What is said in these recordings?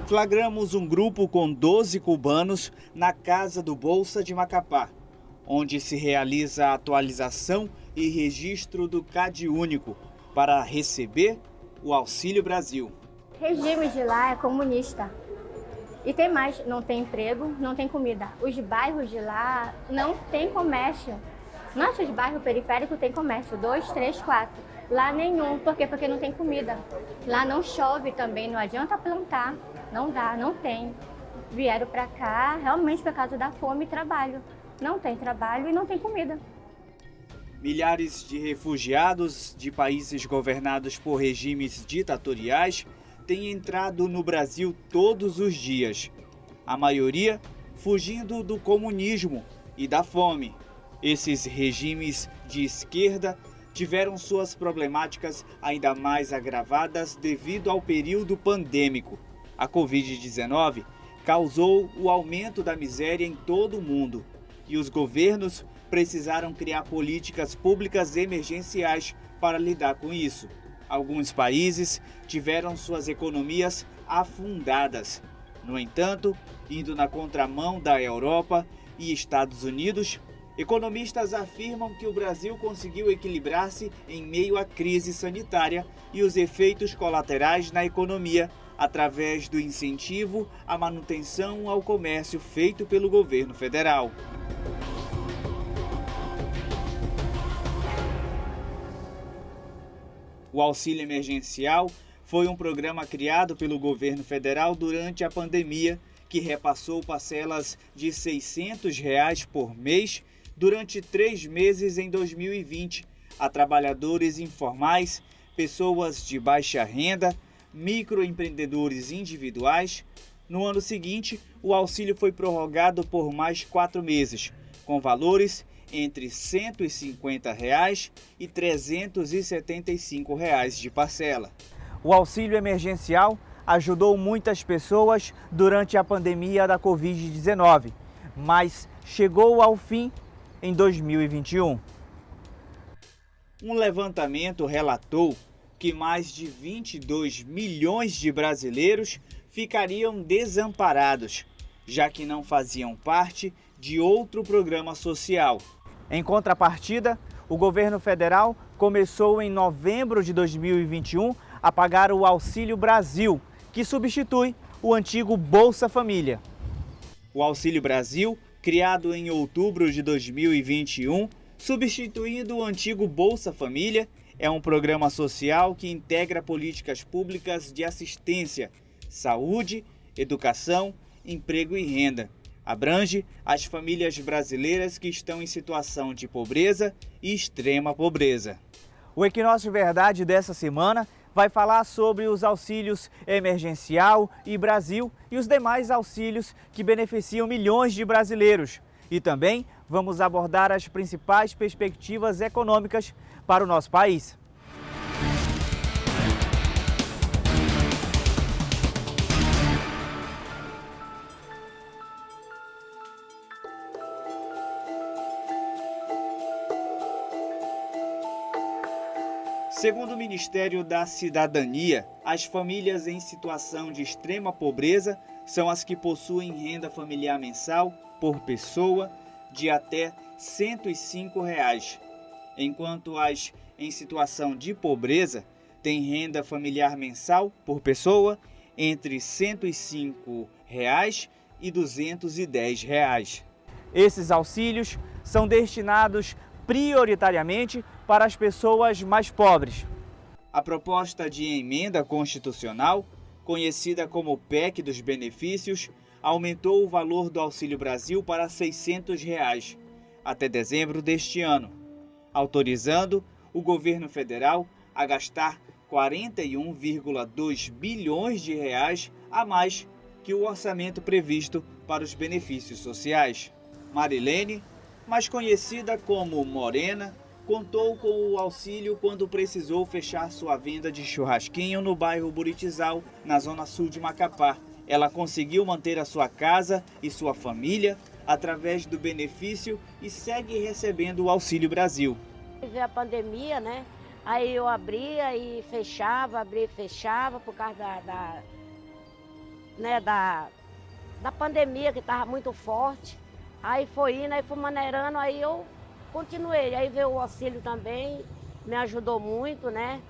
Flagramos um grupo com 12 cubanos na Casa do Bolsa de Macapá, onde se realiza a atualização e registro do CadÚnico para receber o Auxílio Brasil. O regime de lá é comunista. E tem mais, não tem emprego, não tem comida. Os bairros de lá não tem comércio. Nossos bairros periféricos tem comércio, 2, 3, 4. Lá nenhum, por quê? Porque não tem comida. Lá não chove também, não adianta plantar, não dá, não tem. Vieram para cá realmente por causa da fome e trabalho. Não tem trabalho e não tem comida. Milhares de refugiados de países governados por regimes ditatoriais têm entrado no Brasil todos os dias. A maioria fugindo do comunismo e da fome. Esses regimes de esquerda tiveram suas problemáticas ainda mais agravadas devido ao período pandêmico. A Covid-19 causou o aumento da miséria em todo o mundo e os governos precisaram criar políticas públicas emergenciais para lidar com isso. Alguns países tiveram suas economias afundadas. No entanto, indo na contramão da Europa e Estados Unidos, economistas afirmam que o Brasil conseguiu equilibrar-se em meio à crise sanitária e os efeitos colaterais na economia através do incentivo à manutenção ao comércio feito pelo governo federal. O auxílio emergencial foi um programa criado pelo governo federal durante a pandemia que repassou parcelas de R$ 600 por mês durante 3 meses em 2020 a trabalhadores informais, pessoas de baixa renda, microempreendedores individuais. No ano seguinte, o auxílio foi prorrogado por mais 4 meses, com valores entre R$ 150 e R$ 375 de parcela. O auxílio emergencial ajudou muitas pessoas durante a pandemia da Covid-19, mas chegou ao fim em 2021. Um levantamento relatou que mais de 22 milhões de brasileiros ficariam desamparados, já que não faziam parte de outro programa social. Em contrapartida, o governo federal começou em novembro de 2021 a pagar o Auxílio Brasil, que substitui o antigo Bolsa Família. O Auxílio Brasil, criado em outubro de 2021, substituindo o antigo Bolsa Família, é um programa social que integra políticas públicas de assistência, saúde, educação, emprego e renda. Abrange as famílias brasileiras que estão em situação de pobreza e extrema pobreza. O Equinócio Verdade dessa semana vai falar sobre os auxílios emergencial e Brasil e os demais auxílios que beneficiam milhões de brasileiros. E também vamos abordar as principais perspectivas econômicas para o nosso país. Segundo o Ministério da Cidadania, as famílias em situação de extrema pobreza são as que possuem renda familiar mensal por pessoa de até R$ 105, enquanto as em situação de pobreza têm renda familiar mensal por pessoa entre R$ 105 e R$ 210. Esses auxílios são destinados prioritariamente para as pessoas mais pobres. A proposta de emenda constitucional, conhecida como PEC dos benefícios, aumentou o valor do Auxílio Brasil para R$ 600 até dezembro deste ano, autorizando o governo federal a gastar 41,2 bilhões de reais a mais que o orçamento previsto para os benefícios sociais. Marilene, mais conhecida como Morena, contou com o auxílio quando precisou fechar sua venda de churrasquinho no bairro Buritizal, na zona sul de Macapá. Ela conseguiu manter a sua casa e sua família através do benefício e segue recebendo o Auxílio Brasil. Veio a pandemia, né? Aí eu abria e fechava por causa né, da pandemia, que estava muito forte. Aí foi indo, aí foi maneirando, aí eu continuei. Aí veio o auxílio também, me ajudou muito, né?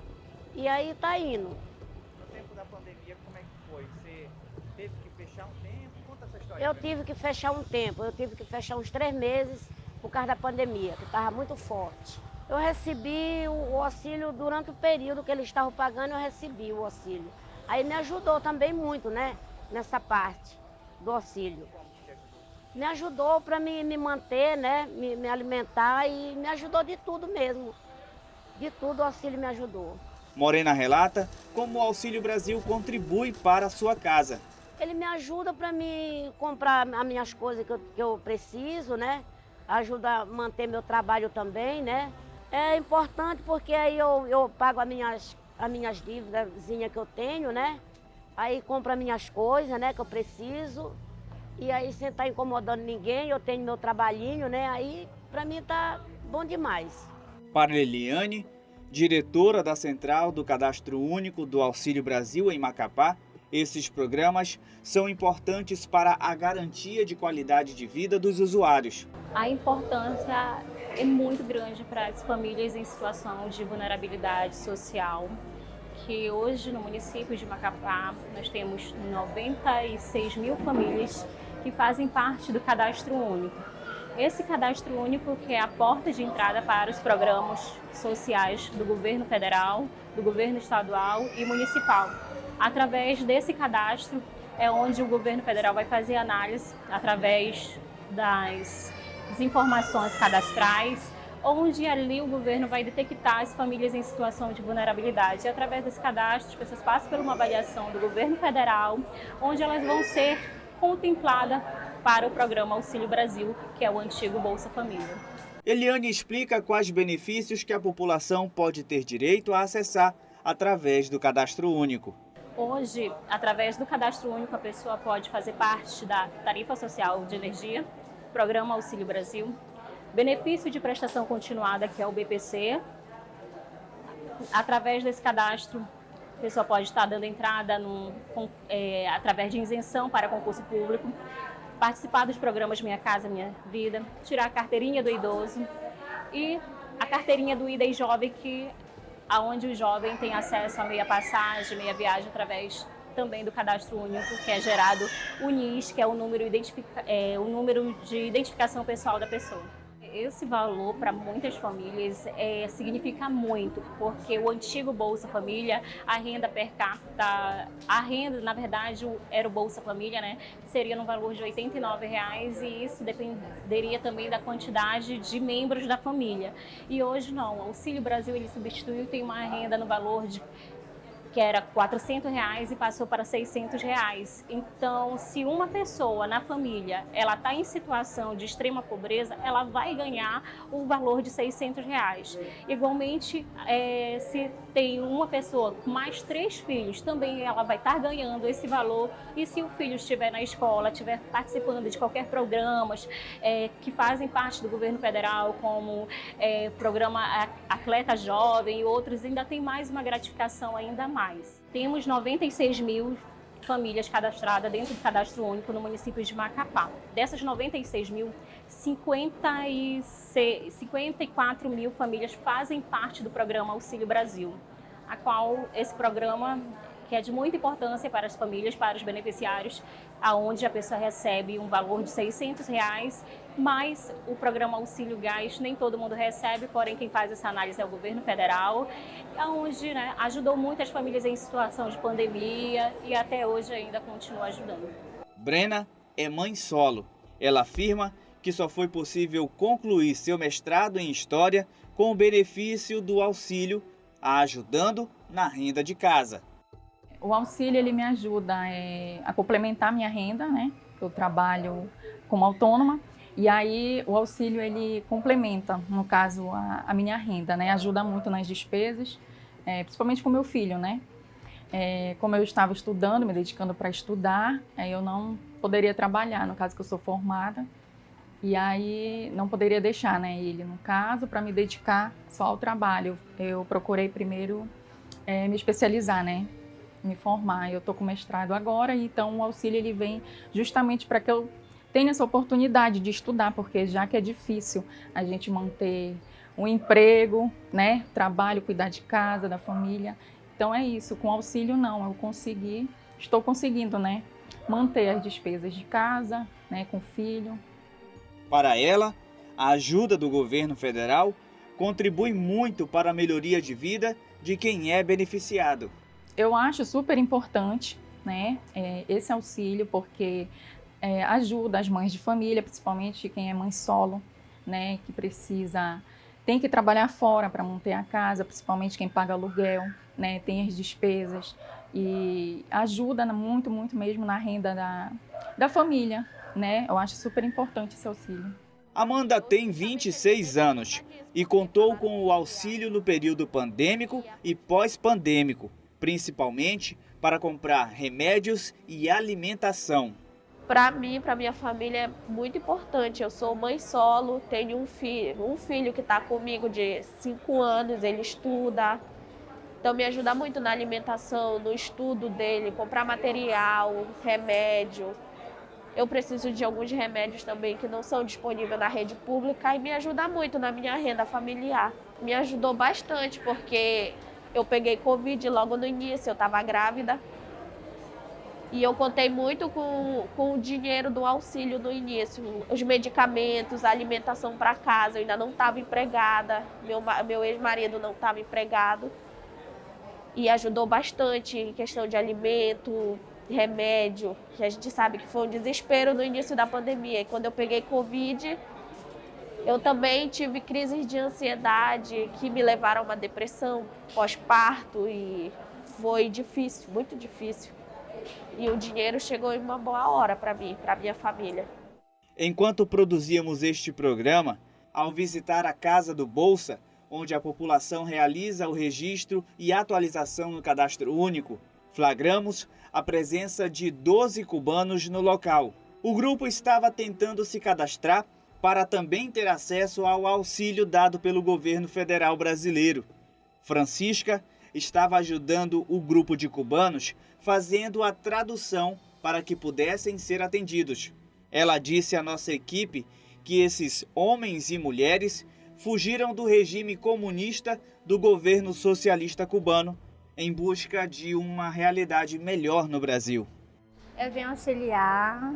E aí tá indo. No tempo da pandemia, como é que foi? Você teve que fechar um tempo? Conta essa história. Eu tive que fechar um tempo, eu tive que fechar uns 3 meses por causa da pandemia, que estava muito forte. Eu recebi o auxílio durante o período que eles estavam pagando, eu recebi o auxílio. Aí me ajudou também muito, né? Nessa parte do auxílio. Me ajudou para me manter, né? Me alimentar e me ajudou de tudo mesmo. De tudo o auxílio me ajudou. Morena relata como o Auxílio Brasil contribui para a sua casa. Ele me ajuda para me comprar as minhas coisas que eu preciso, né? Ajuda a manter meu trabalho também, né? É importante porque aí eu pago as minhas dívidas que eu tenho, né? Aí compro as minhas coisas, né, que eu preciso. E aí, sem estar incomodando ninguém, eu tenho meu trabalhinho, né? Aí, para mim, tá bom demais. Para Eliane, diretora da Central do Cadastro Único do Auxílio Brasil em Macapá, esses programas são importantes para a garantia de qualidade de vida dos usuários. A importância é muito grande para as famílias em situação de vulnerabilidade social, que hoje no município de Macapá nós temos 96 mil famílias que fazem parte do Cadastro Único. Esse Cadastro Único que é a porta de entrada para os programas sociais do governo federal, do governo estadual e municipal. Através desse cadastro é onde o governo federal vai fazer análise através das informações cadastrais, onde ali o governo vai detectar as famílias em situação de vulnerabilidade. E através desse cadastro, as pessoas passam por uma avaliação do governo federal, onde elas vão ser contempladas para o programa Auxílio Brasil, que é o antigo Bolsa Família. Eliane explica quais benefícios que a população pode ter direito a acessar através do Cadastro Único. Hoje, através do Cadastro Único, a pessoa pode fazer parte da Tarifa Social de Energia, Programa Auxílio Brasil, benefício de prestação continuada, que é o BPC. Através desse cadastro, a pessoa pode estar dando entrada através de isenção para concurso público, participar dos programas Minha Casa Minha Vida, tirar a carteirinha do idoso e a carteirinha do Ida e Jovem, aonde o jovem tem acesso a meia passagem, meia viagem através também do Cadastro Único, que é gerado o NIS, que é o número de identificação pessoal da pessoa. Esse valor para muitas famílias significa muito, porque o antigo Bolsa Família, a renda per capita, na verdade, era o Bolsa Família, né? Seria no valor de R$ 89,00 e isso dependeria também da quantidade de membros da família. E hoje não, o Auxílio Brasil ele substituiu, tem uma renda no valor que era R$ 400,00 e passou para R$ 600,00. Então, se uma pessoa na família ela está em situação de extrema pobreza, ela vai ganhar o valor de R$ 600,00. Igualmente, se tem uma pessoa com mais 3 filhos, também ela vai estar ganhando esse valor. E se o filho estiver na escola, estiver participando de qualquer programas que fazem parte do governo federal, como programa Atleta Jovem e outros, ainda tem mais uma gratificação ainda mais. Temos 96 mil famílias cadastradas dentro do Cadastro Único no município de Macapá. Dessas 96 mil, 54 mil famílias fazem parte do programa Auxílio Brasil, a qual esse programa que é de muita importância para as famílias, para os beneficiários, aonde a pessoa recebe um valor de R$ 600,00, mas o programa Auxílio Gás nem todo mundo recebe, porém quem faz essa análise é o governo federal, onde ajudou muitas famílias em situação de pandemia e até hoje ainda continua ajudando. Brena é mãe solo. Ela afirma que só foi possível concluir seu mestrado em História com o benefício do auxílio, ajudando na renda de casa. O auxílio ele me ajuda a complementar minha renda, né? Eu trabalho como autônoma e aí o auxílio ele complementa, no caso, a minha renda, né? Ajuda muito nas despesas, principalmente com meu filho, né? Como eu estava estudando, me dedicando para estudar, eu não poderia trabalhar, no caso que eu sou formada, e aí não poderia deixar, né, ele, no caso, para me dedicar só ao trabalho. Eu procurei primeiro me especializar, né, me formar. Eu estou com mestrado agora, então o auxílio ele vem justamente para que eu tenha essa oportunidade de estudar, porque já que é difícil a gente manter um emprego, né, trabalho, cuidar de casa, da família. Então é isso, com auxílio não, estou conseguindo, né, manter as despesas de casa, né, com o filho. Para ela, a ajuda do governo federal contribui muito para a melhoria de vida de quem é beneficiado. Eu acho super importante, né, esse auxílio, porque ajuda as mães de família, principalmente quem é mãe solo, né, que tem que trabalhar fora para manter a casa, principalmente quem paga aluguel, né, tem as despesas e ajuda muito, muito mesmo na renda da família, né? Eu acho super importante esse auxílio. Amanda tem 26 anos e contou com o auxílio no período pandêmico e pós-pandêmico, principalmente para comprar remédios e alimentação. Para mim, para minha família é muito importante. Eu sou mãe solo, tenho um filho que está comigo de 5 anos, ele estuda. Então me ajuda muito na alimentação, no estudo dele, comprar material, remédio. Eu preciso de alguns remédios também que não são disponíveis na rede pública e me ajuda muito na minha renda familiar. Me ajudou bastante porque eu peguei Covid logo no início, eu estava grávida. E eu contei muito com o dinheiro do auxílio no início, os medicamentos, a alimentação para casa. Eu ainda não estava empregada, meu ex-marido não estava empregado. E ajudou bastante em questão de alimento, remédio, que a gente sabe que foi um desespero no início da pandemia. E quando eu peguei Covid, eu também tive crises de ansiedade que me levaram a uma depressão pós-parto e foi difícil, muito difícil. E o dinheiro chegou em uma boa hora para mim, para minha família. Enquanto produzíamos este programa, ao visitar a Casa do Bolsa, onde a população realiza o registro e atualização no Cadastro Único, flagramos a presença de 12 cubanos no local. O grupo estava tentando se cadastrar para também ter acesso ao auxílio dado pelo governo federal brasileiro. Francisca estava ajudando o grupo de cubanos fazendo a tradução para que pudessem ser atendidos. Ela disse à nossa equipe que esses homens e mulheres fugiram do regime comunista do governo socialista cubano em busca de uma realidade melhor no Brasil. Eu venho auxiliar,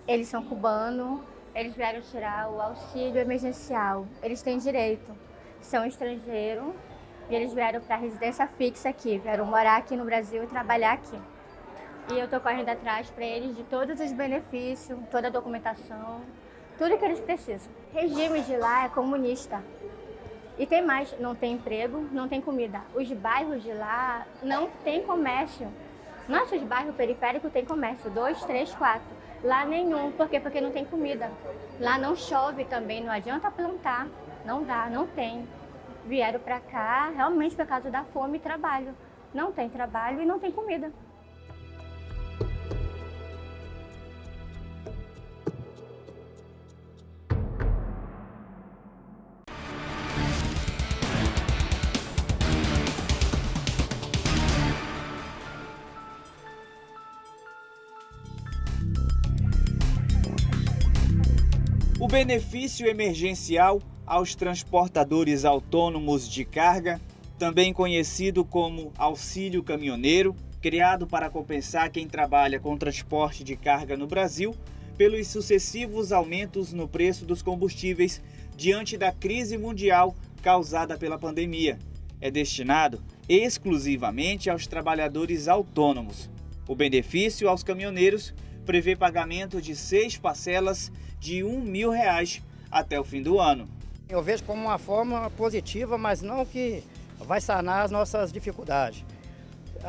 eles são cubanos, eles vieram tirar o auxílio emergencial, eles têm direito, são estrangeiros e eles vieram para a residência fixa aqui, vieram morar aqui no Brasil e trabalhar aqui. E eu estou correndo atrás para eles de todos os benefícios, toda a documentação, tudo que eles precisam. O regime de lá é comunista. E tem mais, não tem emprego, não tem comida. Os bairros de lá não tem comércio. Nossos bairros periféricos tem comércio, 2, 3, 4. Lá nenhum, por quê? Porque não tem comida. Lá não chove também, não adianta plantar, não dá, não tem. Vieram para cá realmente por causa da fome e trabalho. Não tem trabalho e não tem comida. O benefício emergencial aos transportadores autônomos de carga, também conhecido como auxílio caminhoneiro, criado para compensar quem trabalha com transporte de carga no Brasil pelos sucessivos aumentos no preço dos combustíveis diante da crise mundial causada pela pandemia. É destinado exclusivamente aos trabalhadores autônomos. O benefício aos caminhoneiros prevê pagamento de 6 parcelas de R$1.000 até o fim do ano. Eu vejo como uma forma positiva, mas não que vai sanar as nossas dificuldades.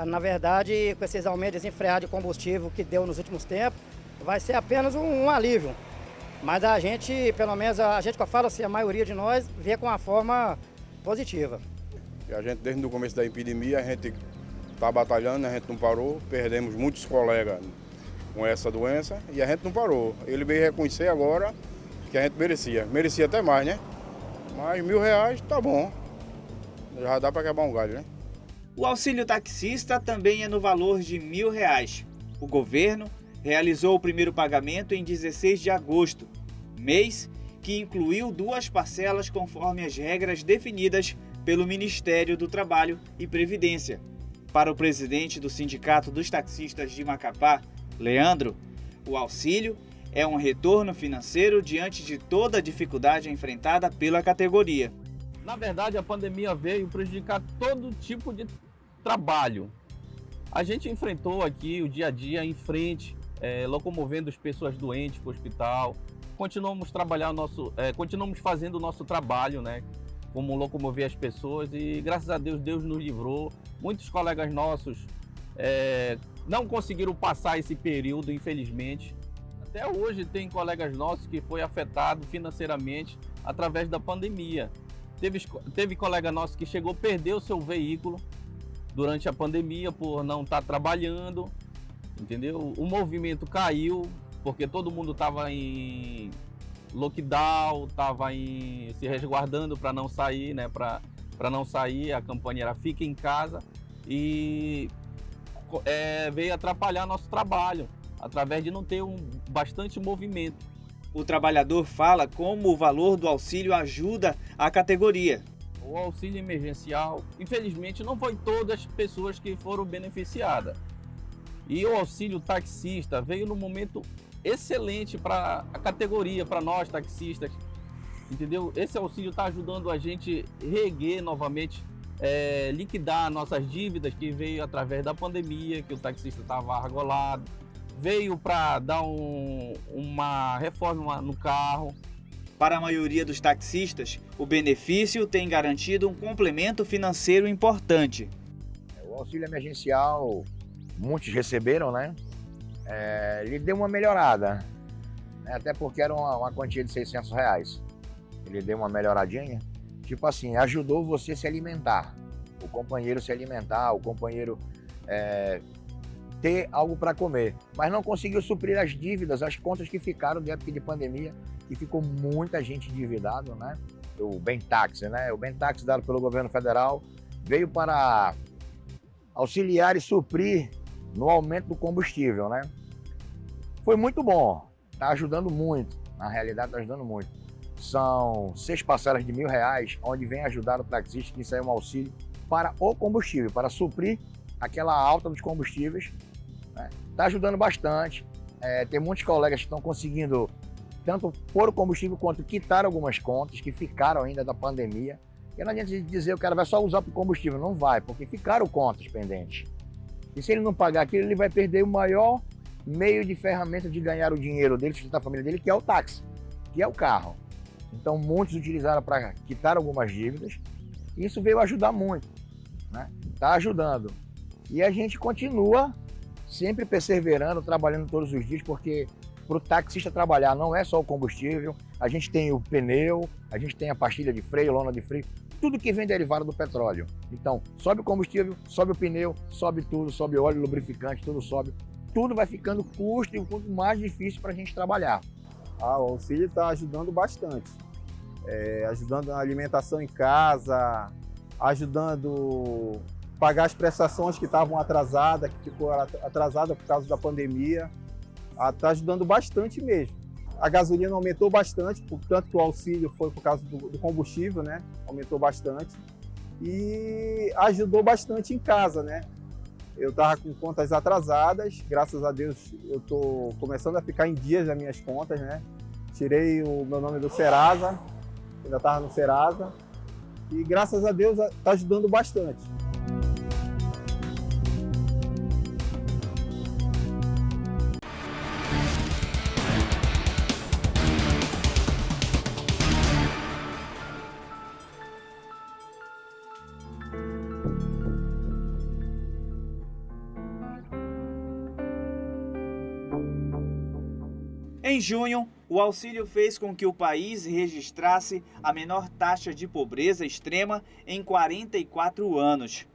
Na verdade, com esses aumentos desenfreados de combustível que deu nos últimos tempos, vai ser apenas um alívio. Mas a gente, pelo menos a gente que eu falo assim, a maioria de nós, vê com uma forma positiva. A gente, desde o começo da epidemia, a gente está batalhando, a gente não parou, perdemos muitos colegas com essa doença e a gente não parou. Ele veio reconhecer agora que a gente merecia até mais, né? Mas R$1.000 tá bom, já dá para quebrar um galho, né? O auxílio taxista também é no valor de R$ 1.000. O governo realizou o primeiro pagamento em 16 de agosto, mês que incluiu 2 parcelas conforme as regras definidas pelo Ministério do Trabalho e Previdência. Para o presidente do Sindicato dos Taxistas de Macapá, Leandro, o auxílio é um retorno financeiro diante de toda a dificuldade enfrentada pela categoria. Na verdade, a pandemia veio prejudicar todo tipo de trabalho. A gente enfrentou aqui o dia a dia em frente, locomovendo as pessoas doentes para o hospital. Continuamos fazendo o nosso trabalho, né? Como locomover as pessoas, e graças a Deus, Deus nos livrou. Muitos colegas nossos não conseguiram passar esse período, infelizmente. Até hoje tem colegas nossos que foi afetado financeiramente através da pandemia. Teve colega nosso que chegou a perder o seu veículo durante a pandemia por não estar trabalhando, entendeu? O movimento caiu porque todo mundo estava em lockdown, estava se resguardando para não sair, né? Para não sair, a campanha era fica em casa, e veio atrapalhar nosso trabalho através de não ter bastante movimento. O trabalhador fala como o valor do auxílio ajuda a categoria. O auxílio emergencial, infelizmente, não foi todas as pessoas que foram beneficiadas. E o auxílio taxista veio num momento excelente para a categoria, para nós taxistas, entendeu? Esse auxílio está ajudando a gente reerguer novamente, liquidar nossas dívidas que veio através da pandemia, que o taxista estava argolado. Veio para dar uma reforma no carro. Para a maioria dos taxistas, o benefício tem garantido um complemento financeiro importante. O auxílio emergencial, muitos receberam, né? Ele deu uma melhorada, né? Até porque era uma quantia de R$600. Ele deu uma melhoradinha, tipo assim, ajudou você a se alimentar, o companheiro se alimentar, o companheiro ter algo para comer, mas não conseguiu suprir as dívidas, as contas que ficaram de época de pandemia, e ficou muita gente endividado, né? O Bem-Táxi, né? O Bem-Táxi dado pelo governo federal veio para auxiliar e suprir no aumento do combustível, né? Foi muito bom, está ajudando muito, na realidade está ajudando muito. São 6 parcelas de R$1.000, onde vem ajudar o taxista, que isso aí é um auxílio para o combustível, para suprir aquela alta dos combustíveis. Está ajudando bastante. Tem muitos colegas que estão conseguindo tanto pôr o combustível quanto quitar algumas contas que ficaram ainda da pandemia. E não adianta dizer que o cara vai só usar para o combustível, não vai, porque ficaram contas pendentes. E se ele não pagar aquilo, ele vai perder o maior meio de ferramenta de ganhar o dinheiro dele, sustentar a família dele, que é o táxi, que é o carro. Então muitos utilizaram para quitar algumas dívidas, e isso veio ajudar muito, né? Está ajudando. E a gente continua sempre perseverando, trabalhando todos os dias, porque para o taxista trabalhar não é só o combustível, a gente tem o pneu, a gente tem a pastilha de freio, lona de freio, tudo que vem derivado do petróleo. Então, sobe o combustível, sobe o pneu, sobe tudo, sobe óleo, lubrificante, tudo sobe. Tudo vai ficando custo e um pouco mais difícil para a gente trabalhar. O auxílio está ajudando bastante. Ajudando na alimentação em casa, ajudando a pagar as prestações que estavam atrasadas, que ficou atrasada por causa da pandemia. Está ajudando bastante mesmo. A gasolina aumentou bastante, portanto que o auxílio foi por causa do combustível, né? Aumentou bastante. E ajudou bastante em casa, né? Eu estava com contas atrasadas, graças a Deus eu estou começando a ficar em dias nas minhas contas, né? Tirei o meu nome do Serasa, ainda estava no Serasa, e graças a Deus está ajudando bastante. Em junho, o auxílio fez com que o país registrasse a menor taxa de pobreza extrema em 44 anos.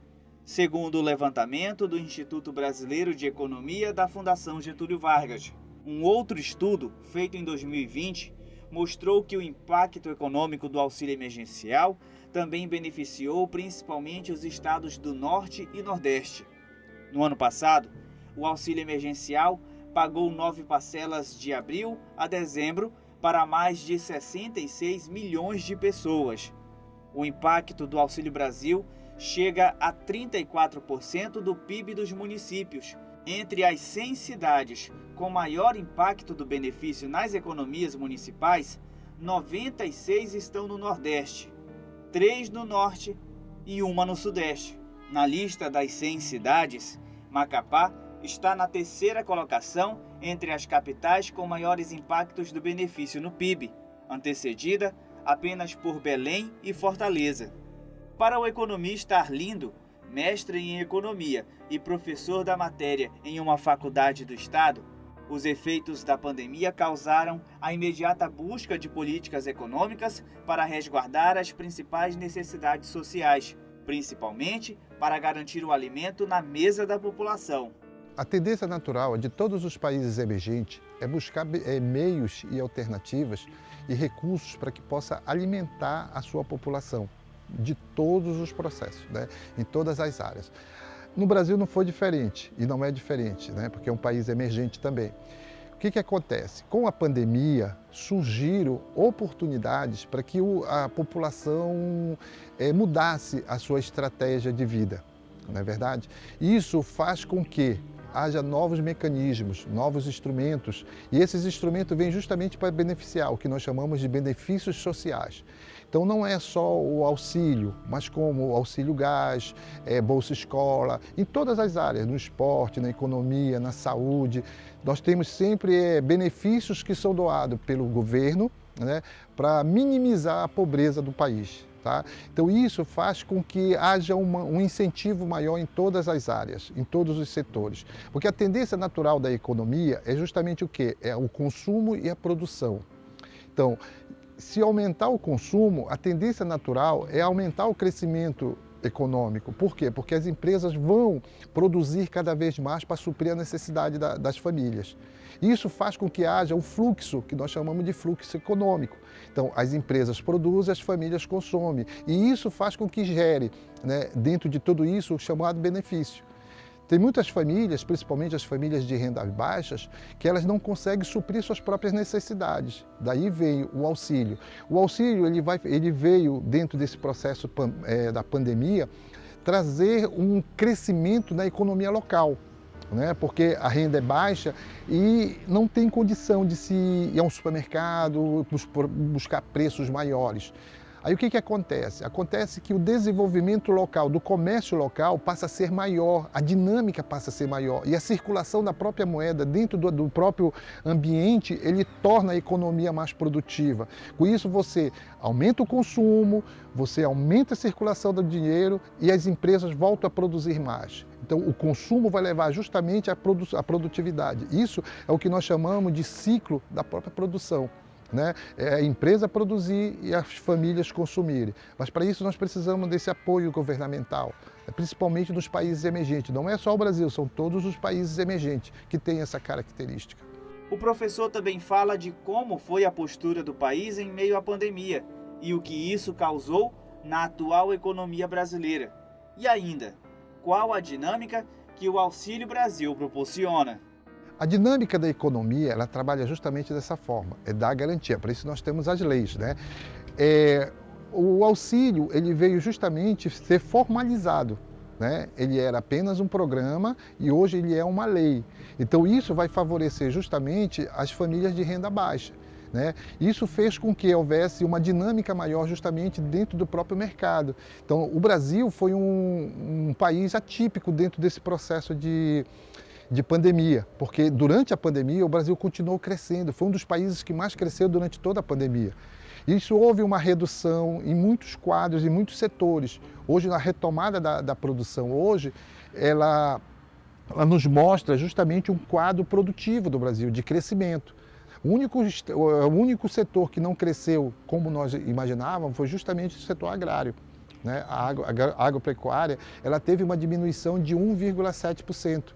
Segundo o levantamento do Instituto Brasileiro de Economia da Fundação Getúlio Vargas. Um outro estudo, feito em 2020, mostrou que o impacto econômico do auxílio emergencial também beneficiou principalmente os estados do Norte e Nordeste. No ano passado, o auxílio emergencial pagou 9 parcelas de abril a dezembro para mais de 66 milhões de pessoas. O impacto do Auxílio Brasil chega a 34% do PIB dos municípios. Entre as 100 cidades com maior impacto do benefício nas economias municipais, 96 estão no Nordeste, 3 no Norte e 1 no Sudeste. Na lista das 100 cidades, Macapá está na 3ª colocação entre as capitais com maiores impactos do benefício no PIB, antecedida apenas por Belém e Fortaleza. Para o economista Arlindo, mestre em economia e professor da matéria em uma faculdade do estado, os efeitos da pandemia causaram a imediata busca de políticas econômicas para resguardar as principais necessidades sociais, principalmente para garantir o alimento na mesa da população. A tendência natural de todos os países emergentes é buscar meios e alternativas e recursos para que possa alimentar a sua população de todos os processos, né? Em todas as áreas. No Brasil não foi diferente e não é diferente, né? Porque é um país emergente também. O que acontece? Com a pandemia surgiram oportunidades para que a população mudasse a sua estratégia de vida, não é verdade? Isso faz com que haja novos mecanismos, novos instrumentos, e esses instrumentos vêm justamente para beneficiar o que nós chamamos de benefícios sociais. Então não é só o auxílio, mas como o auxílio gás, bolsa escola, em todas as áreas, no esporte, na economia, na saúde. Nós temos sempre benefícios que são doados pelo governo, né, para minimizar a pobreza do país. Tá? Então isso faz com que haja um incentivo maior em todas as áreas, em todos os setores. Porque a tendência natural da economia é justamente o quê? É o consumo e a produção. Então, se aumentar o consumo, a tendência natural é aumentar o crescimento econômico. Por quê? Porque as empresas vão produzir cada vez mais para suprir a necessidade das famílias. Isso faz com que haja um fluxo, que nós chamamos de fluxo econômico. Então, as empresas produzem, as famílias consomem. E isso faz com que gere, né, dentro de tudo isso, o chamado benefício. Tem muitas famílias, principalmente as famílias de renda baixas, que elas não conseguem suprir suas próprias necessidades. Daí veio o auxílio. O auxílio ele veio, dentro desse processo da pandemia, trazer um crescimento na economia local, né? Porque a renda é baixa e não tem condição de se ir a um supermercado, buscar preços maiores. Aí o que acontece? Acontece que o desenvolvimento local, do comércio local, passa a ser maior, a dinâmica passa a ser maior e a circulação da própria moeda dentro do próprio ambiente, ele torna a economia mais produtiva. Com isso você aumenta o consumo, você aumenta a circulação do dinheiro e as empresas voltam a produzir mais. Então o consumo vai levar justamente à produtividade. Isso é o que nós chamamos de ciclo da própria produção. Né? É a empresa produzir e as famílias consumirem. Mas para isso nós precisamos desse apoio governamental, principalmente nos países emergentes. Não é só o Brasil, são todos os países emergentes que têm essa característica. O professor também fala de como foi a postura do país em meio à pandemia e o que isso causou na atual economia brasileira. E ainda, qual a dinâmica que o Auxílio Brasil proporciona? A dinâmica da economia, ela trabalha justamente dessa forma, é dar garantia, por isso nós temos as leis, né? O auxílio, ele veio justamente ser formalizado, né? Ele era apenas um programa e hoje ele é uma lei. Então isso vai favorecer justamente as famílias de renda baixa, né? Isso fez com que houvesse uma dinâmica maior justamente dentro do próprio mercado. Então o Brasil foi um país atípico dentro desse processo de pandemia, porque durante a pandemia o Brasil continuou crescendo, foi um dos países que mais cresceu durante toda a pandemia. Isso houve uma redução em muitos quadros, em muitos setores. Hoje, a retomada da produção, hoje, ela nos mostra justamente um quadro produtivo do Brasil, de crescimento. O único setor que não cresceu como nós imaginávamos foi justamente o setor agrário. Né? A agropecuária ela teve uma diminuição de 1,7%.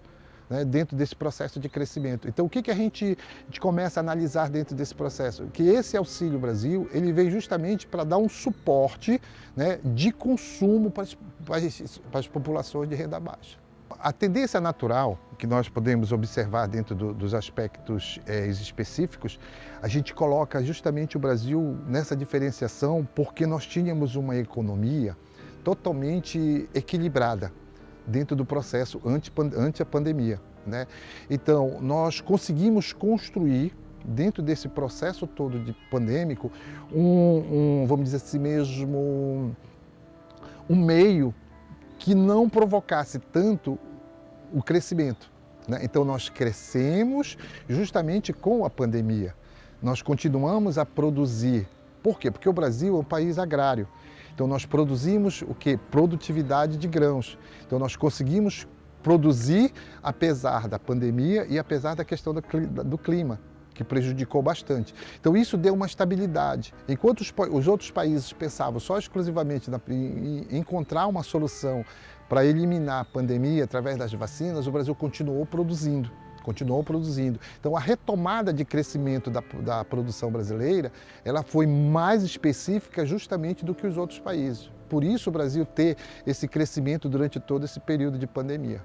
né, dentro desse processo de crescimento. Então, o que a gente começa a analisar dentro desse processo? Que esse Auxílio Brasil, ele veio justamente para dar um suporte, né, de consumo para as populações de renda baixa. A tendência natural que nós podemos observar dentro dos aspectos específicos, a gente coloca justamente o Brasil nessa diferenciação porque nós tínhamos uma economia totalmente equilibrada dentro do processo ante a pandemia, né? Então, nós conseguimos construir, dentro desse processo todo de pandêmico, vamos dizer assim mesmo, um meio que não provocasse tanto o crescimento, né? Então, nós crescemos justamente com a pandemia. Nós continuamos a produzir. Por quê? Porque o Brasil é um país agrário. Então, nós produzimos o quê? Produtividade de grãos. Então, nós conseguimos produzir apesar da pandemia e apesar da questão do clima, que prejudicou bastante. Então, isso deu uma estabilidade. Enquanto os outros países pensavam só exclusivamente em encontrar uma solução para eliminar a pandemia através das vacinas, o Brasil continuou produzindo. Então, a retomada de crescimento da produção brasileira, ela foi mais específica justamente do que os outros países. Por isso, o Brasil ter esse crescimento durante todo esse período de pandemia.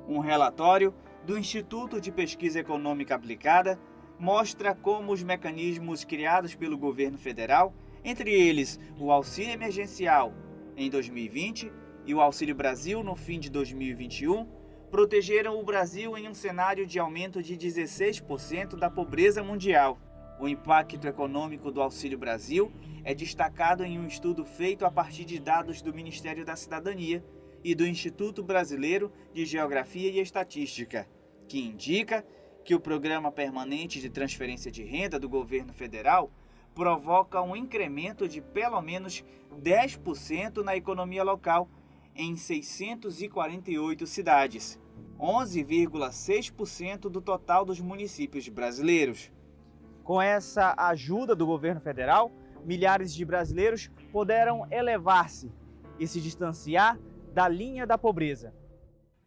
Um relatório do Instituto de Pesquisa Econômica Aplicada mostra como os mecanismos criados pelo governo federal, entre eles o Auxílio Emergencial em 2020 e o Auxílio Brasil no fim de 2021, protegeram o Brasil em um cenário de aumento de 16% da pobreza mundial. O impacto econômico do Auxílio Brasil é destacado em um estudo feito a partir de dados do Ministério da Cidadania e do Instituto Brasileiro de Geografia e Estatística, que indica que o Programa Permanente de Transferência de Renda do governo federal provoca um incremento de pelo menos 10% na economia local em 648 cidades, 11,6% do total dos municípios brasileiros. Com essa ajuda do governo federal, milhares de brasileiros puderam elevar-se e se distanciar da linha da pobreza.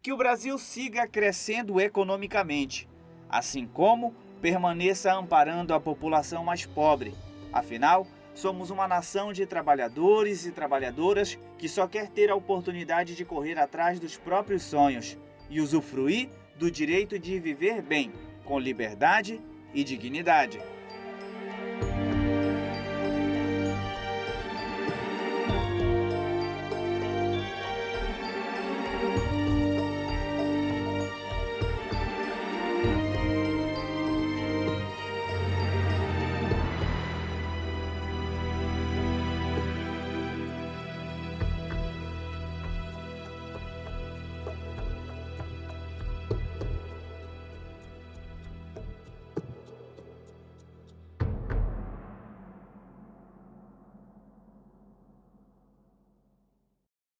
Que o Brasil siga crescendo economicamente, assim como permaneça amparando a população mais pobre. Afinal, somos uma nação de trabalhadores e trabalhadoras que só quer ter a oportunidade de correr atrás dos próprios sonhos e usufruir do direito de viver bem, com liberdade e dignidade.